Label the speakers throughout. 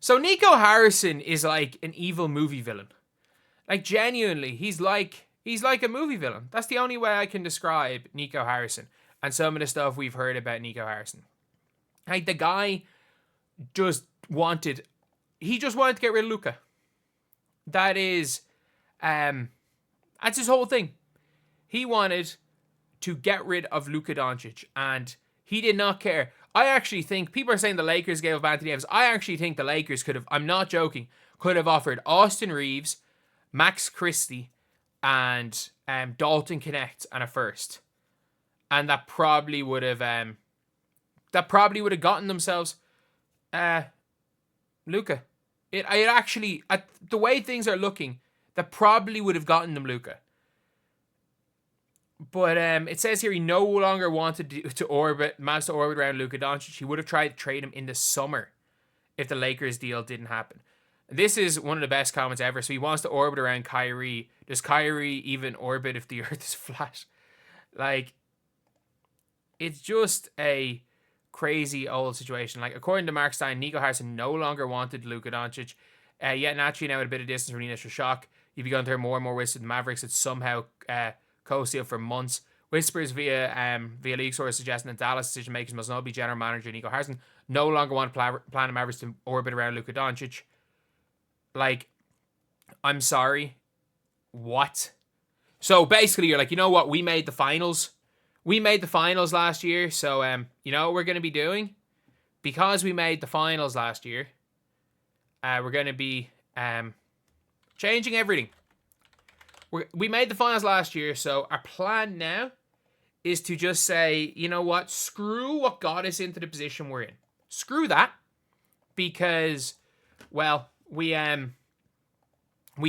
Speaker 1: So Nico Harrison is like an evil movie villain. Like, genuinely, he's like a movie villain. That's the only way I can describe Nico Harrison and some of the stuff we've heard about Nico Harrison. Like, the guy just wanted to get rid of Luka. That's his whole thing. He wanted to get rid of Luka Doncic, and he did not care. I actually think, people are saying the Lakers gave up Anthony Davis. I actually think the Lakers could have, I'm not joking, could have offered Austin Reeves, Max Christie, and Dalton Connect and a first. And that probably would have gotten themselves Luka. It actually, the way things are looking, that probably would have gotten them Luka. But it says here he no longer wanted to orbit around Luka Doncic. He would have tried to trade him in the summer if the Lakers deal didn't happen. This is one of the best comments ever. So he wants to orbit around Kyrie. Does Kyrie even orbit if the earth is flat? Like, it's just a crazy old situation. Like, according to Mark Stein, Nico Harrison no longer wanted Luka Doncic. Yet naturally now at a bit of distance from the initial shock, you've begun to hear more and more whispers. The Mavericks had somehow co-sealed for months. Whispers via league sources suggesting that Dallas decision makers must not be general manager Nico Harrison no longer want plan the Mavericks to orbit around Luka Doncic. Like, I'm sorry. What? So basically, you're like, you know what? We made the finals. We made the finals last year. So, you know what we're going to be doing? Because we made the finals last year, we're going to be changing everything. We made the finals last year. So our plan now is to just say, you know what? Screw what got us into the position we're in. Screw that. Because, well, we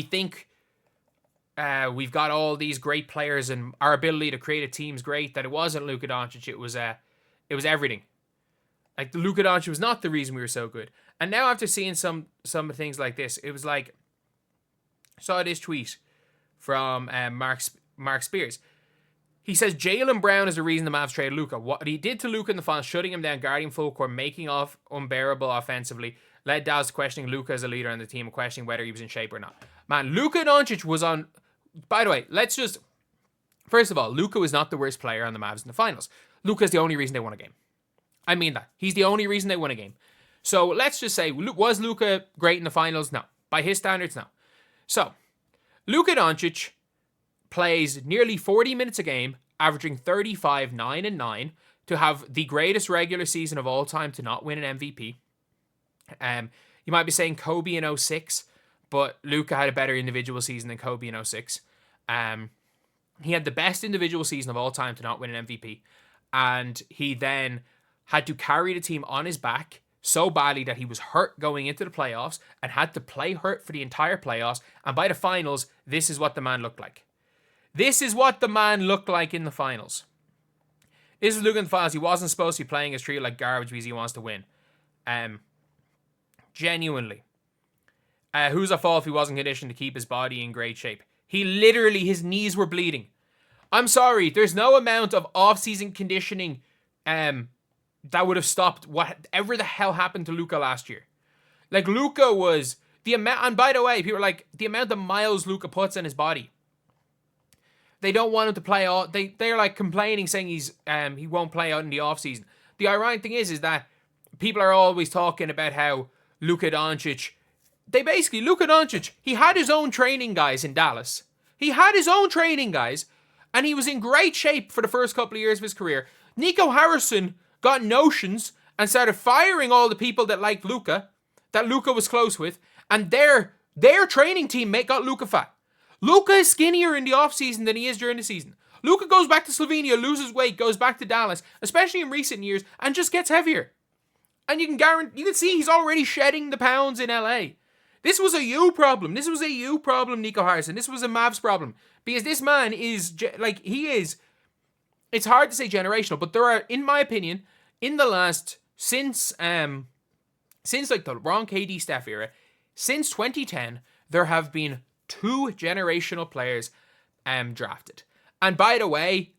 Speaker 1: think we've got all these great players and our ability to create a team's great. That it wasn't Luka Doncic, it was everything. Like, Luka Doncic was not the reason we were so good. And now after seeing some things like this, it was like, I saw this tweet from Mark Spears. He says Jaylen Brown is the reason the Mavs traded Luka. What he did to Luka in the finals, shutting him down, guarding full court, making off unbearable offensively, led Dallas questioning Luka as a leader on the team and questioning whether he was in shape or not. Man, Luka Doncic was on... By the way, first of all, Luka was not the worst player on the Mavs in the finals. Luka is the only reason they won a game. I mean that. He's the only reason they won a game. So let's just say, was Luka great in the finals? No. By his standards, no. So, Luka Doncic plays nearly 40 minutes a game, averaging 35, 9, and 9, to have the greatest regular season of all time to not win an MVP. You might be saying Kobe in 06, but Luka had a better individual season than Kobe in 06. He had the best individual season of all time to not win an MVP. And he then had to carry the team on his back so badly that he was hurt going into the playoffs and had to play hurt for the entire playoffs. And by the finals, this is what the man looked like. This is what the man looked like in the finals. This is Luka in the finals. He wasn't supposed to be playing his trio like garbage because he wants to win. Genuinely. Who's at fault if he wasn't conditioned to keep his body in great shape? He literally, his knees were bleeding. I'm sorry, there's no amount of off-season conditioning that would have stopped whatever the hell happened to Luka last year. Like, Luka was the amount, and by the way, people are like, the amount of miles Luka puts in his body. They don't want him to play all. They're like complaining, saying he won't play out in the off season. The ironic thing is that people are always talking about how Luka Doncic. Luka Doncic, he had his own training guys in Dallas. He had his own training guys, and he was in great shape for the first couple of years of his career. Nico Harrison got notions and started firing all the people that liked Luka, that Luka was close with, and their training team got Luka fat. Luka is skinnier in the offseason than he is during the season. Luka goes back to Slovenia, loses weight, goes back to Dallas, especially in recent years, and just gets heavier. And you can see he's already shedding the pounds in LA. This was a you problem. This was a you problem, Nico Harrison. This was a Mavs problem. Because this man is, it's hard to say generational, but there are, in my opinion, in the last, since like the LeBron KD Steph era, since 2010, there have been 2 generational players drafted. And by the way,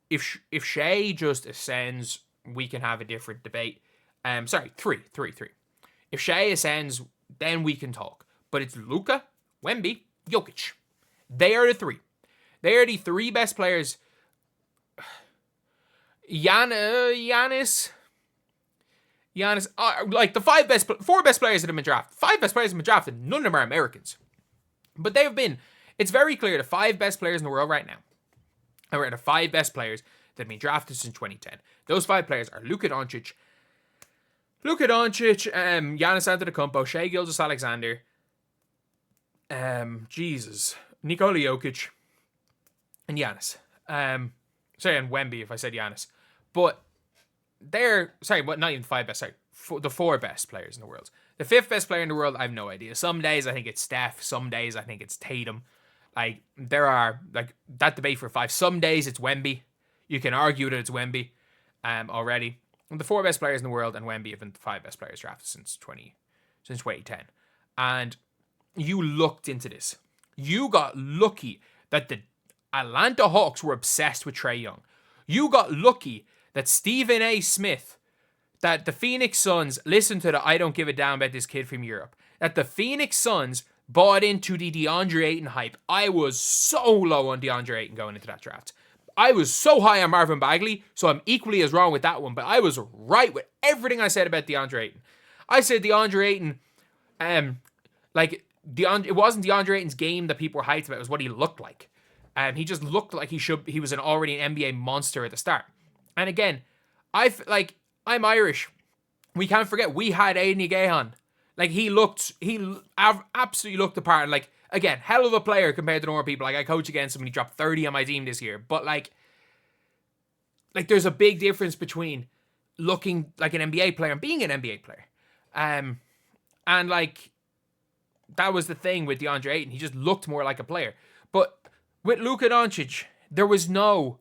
Speaker 1: if Shea just ascends, we can have a different debate. 3. If Shea ascends, then we can talk. But it's Luka, Wemby, Jokic. They are the three. They are the three best players. Giannis, like the four best players that have been drafted. 5 best players have been drafted. None of them are Americans. But they have been, it's very clear, the 5 best players in the world right now are the 5 best players that have been drafted since 2010. Those 5 players are Luka Doncic, Giannis Antetokounmpo, Shai Gilgeous-Alexander, Nikola Jokic, and Giannis. And Wemby if I said Giannis. But not even 5 best, the 4 best players in the world. The 5th best player in the world, I have no idea. Some days I think it's Steph, some days I think it's Tatum. Like, there are, like, that debate for 5. Some days it's Wemby. You can argue that it's Wemby already. And the 4 best players in the world and Wemby have been the 5 best players drafted since 2010. And you looked into this. You got lucky that the Atlanta Hawks were obsessed with Trae Young. You got lucky that Stephen A. Smith, that the Phoenix Suns, listen to the I don't give a damn about this kid from Europe, that the Phoenix Suns bought into the DeAndre Ayton hype. I was so low on DeAndre Ayton going into that draft. I was so high on Marvin Bagley, so I'm equally as wrong with that one, but I was right with everything I said about DeAndre Ayton. I said DeAndre Ayton, it wasn't DeAndre Ayton's game that people were hyped about, it was what he looked like. He just looked like he was already an NBA monster at the start. And again, I'm Irish. We can't forget, we had Aiden Gahan. Like, he absolutely looked the part. Like, again, hell of a player compared to normal people. Like, I coach against him and he dropped 30 on my team this year. But, like there's a big difference between looking like an NBA player and being an NBA player. And, like, that was the thing with DeAndre Ayton. He just looked more like a player. But with Luka Doncic, there was no...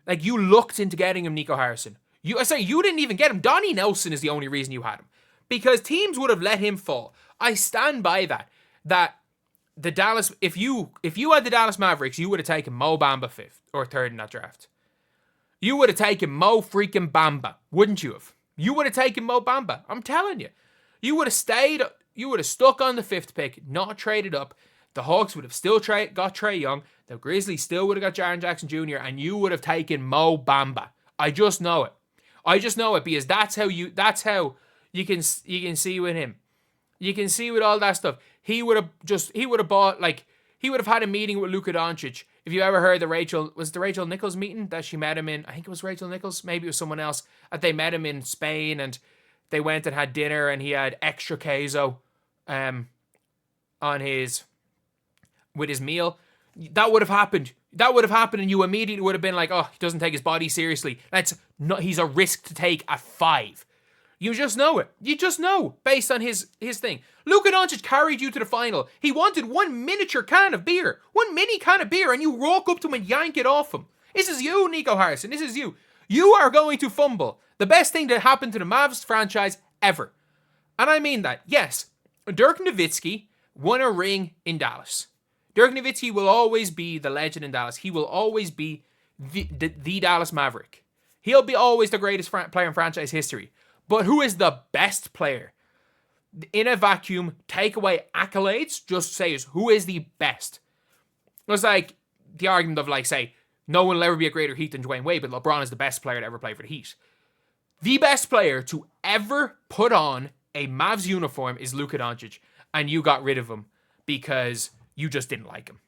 Speaker 1: Like, you looked into getting him Nico Harrison. You didn't even get him. Donnie Nelson is the only reason you had him. Because teams would have let him fall. I stand by that. That the Dallas... If you had the Dallas Mavericks, you would have taken Mo Bamba 5th or 3rd in that draft. You would have taken Mo freaking Bamba, wouldn't you have? You would have taken Mo Bamba. I'm telling you. You would have stayed... You would have stuck on the 5th pick, not traded up. The Hawks would have still got Trae Young. The Grizzlies still would have got Jaren Jackson Jr. And you would have taken Mo Bamba. I just know it. Because that's how you can see with him. You can see with all that stuff. He would have had a meeting with Luka Doncic. If you ever heard the Rachel Nichols meeting that she met him in, I think it was Rachel Nichols, maybe it was someone else, that they met him in Spain and they went and had dinner and he had extra queso with his meal. That would have happened. And you immediately would have been like, oh, he doesn't take his body seriously. He's a risk to take at 5. You just know it. You just know based on his thing. Luka Doncic carried you to the final. He wanted one miniature can of beer. One mini can of beer, and you walk up to him and yank it off him. This is you, Nico Harrison. This is you. You are going to fumble the best thing that happened to the Mavs franchise ever. And I mean that. Yes, Dirk Nowitzki won a ring in Dallas. Dirk Nowitzki will always be the legend in Dallas. He will always be the Dallas Maverick. He'll be always the greatest player in franchise history. But who is the best player? In a vacuum, take away accolades, just say who is the best. It's like the argument of, like, say, no one will ever be a greater Heat than Dwayne Wade, but LeBron is the best player to ever play for the Heat. The best player to ever put on a Mavs uniform is Luka Doncic, and you got rid of him because you just didn't like him.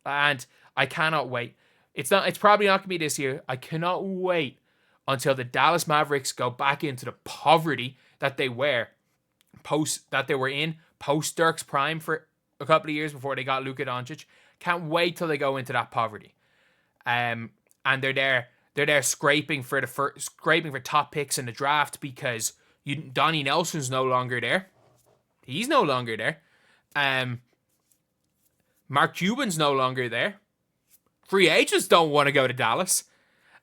Speaker 1: And I cannot wait. It's probably not going to be this year. I cannot wait until the Dallas Mavericks go back into the poverty that they were post Dirk's prime for a couple of years before they got Luka Doncic. Can't wait till they go into that poverty. And they're there scraping for top picks in the draft because Donnie Nelson's no longer there. He's no longer there. Mark Cuban's no longer there. Free agents don't want to go to Dallas.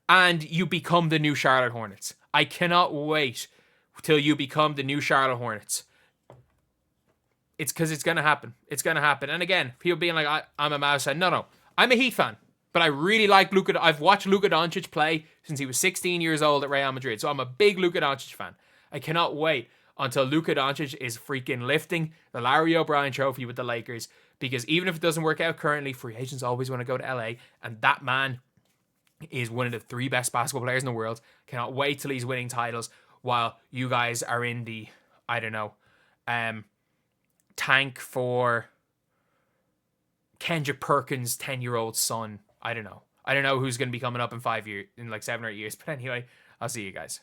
Speaker 1: And you become the new Charlotte Hornets. I cannot wait till you become the new Charlotte Hornets. It's because it's going to happen. It's going to happen. And again, people being like, I'm a Mavs fan. No. I'm a Heat fan. But I really like Luka. I've watched Luka Doncic play since he was 16 years old at Real Madrid. So I'm a big Luka Doncic fan. I cannot wait until Luka Doncic is freaking lifting the Larry O'Brien trophy with the Lakers. Because even if it doesn't work out currently, free agents always want to go to LA. And that man is one of the 3 best basketball players in the world. Cannot wait till he's winning titles while you guys are in the, I don't know, tank for Kendrick Perkins' 10-year-old son. I don't know. I don't know who's going to be coming up in 5 years, in like 7 or 8 years. But anyway, I'll see you guys.